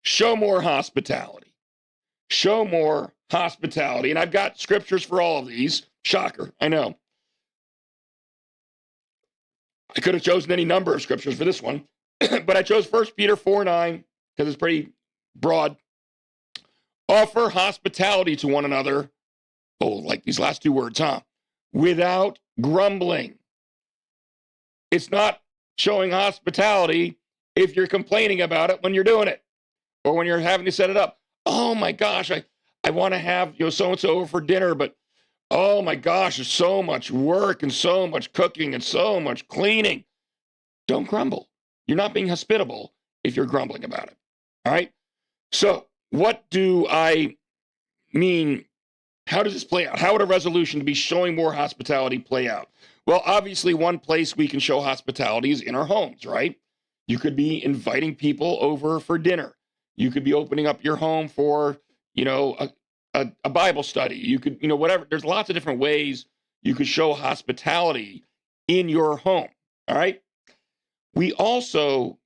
show more hospitality. Show more hospitality. And I've got scriptures for all of these. Shocker, I know. I could have chosen any number of scriptures for this one, but I chose 1 Peter 4:9 because it's pretty broad. Offer hospitality to one another. Oh, like these last two words, huh? Without grumbling. It's not showing hospitality if you're complaining about it when you're doing it or when you're having to set it up. Oh my gosh, I want to have so-and-so over for dinner, but oh my gosh, there's so much work and so much cooking and so much cleaning. Don't grumble. You're not being hospitable if you're grumbling about it. All right? So what do I mean? How does this play out? How would a resolution to be showing more hospitality play out? Well, obviously, one place we can show hospitality is in our homes, right? You could be inviting people over for dinner. You could be opening up your home for, a Bible study. You could, whatever. There's lots of different ways you could show hospitality in your home, all right? We also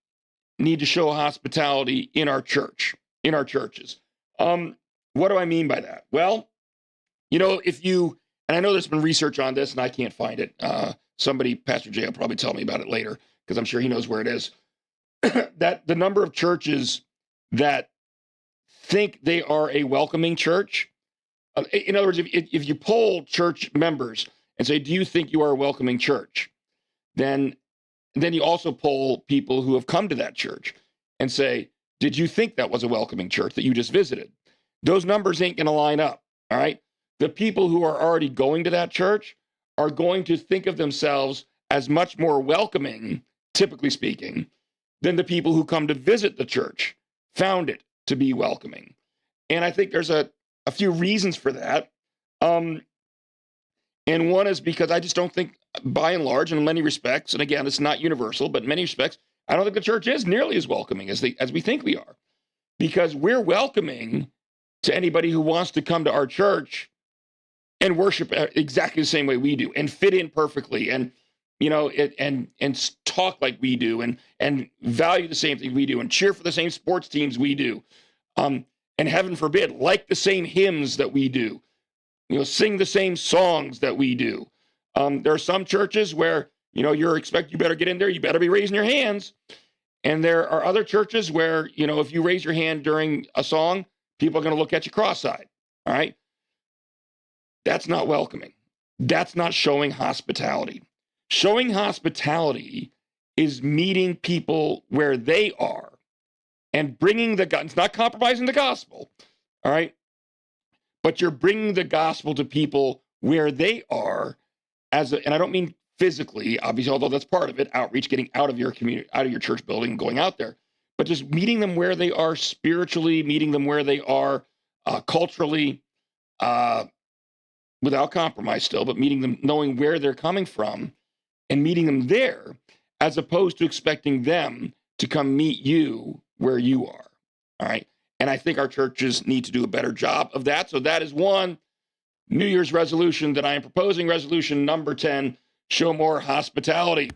need to show hospitality in our church, in our churches. What do I mean by that? Well, and I know there's been research on this and I can't find it. Somebody, Pastor Jay, will probably tell me about it later because I'm sure he knows where it is. That the number of churches that think they are a welcoming church, in other words, if you poll church members and say, do you think you are a welcoming church? Then you also poll people who have come to that church and say, did you think that was a welcoming church that you just visited? Those numbers ain't going to line up, all right? The people who are already going to that church are going to think of themselves as much more welcoming, typically speaking, than the people who come to visit the church found it to be welcoming. And I think there's a few reasons for that. And one is because I just don't think, by and large, in many respects, and again, it's not universal, but in many respects, I don't think the church is nearly as welcoming as we think we are. Because we're welcoming to anybody who wants to come to our church and worship exactly the same way we do and fit in perfectly and and talk like we do and value the same thing we do and cheer for the same sports teams we do. And heaven forbid, like the same hymns that we do, sing the same songs that we do. There are some churches where, you better get in there, you better be raising your hands. And there are other churches where, if you raise your hand during a song, people are going to look at you cross-eyed. All right. That's not welcoming. That's not showing hospitality. Showing hospitality is meeting people where they are and bringing it's not compromising the gospel, all right? But you're bringing the gospel to people where they are and I don't mean physically, obviously, although that's part of it, outreach, getting out of your community, out of your church building, going out there, but just meeting them where they are spiritually, meeting them where they are culturally, without compromise still, but meeting them, knowing where they're coming from and meeting them there, as opposed to expecting them to come meet you where you are, all right? And I think our churches need to do a better job of that. So that is one New Year's resolution that I am proposing, resolution number 10, show more hospitality.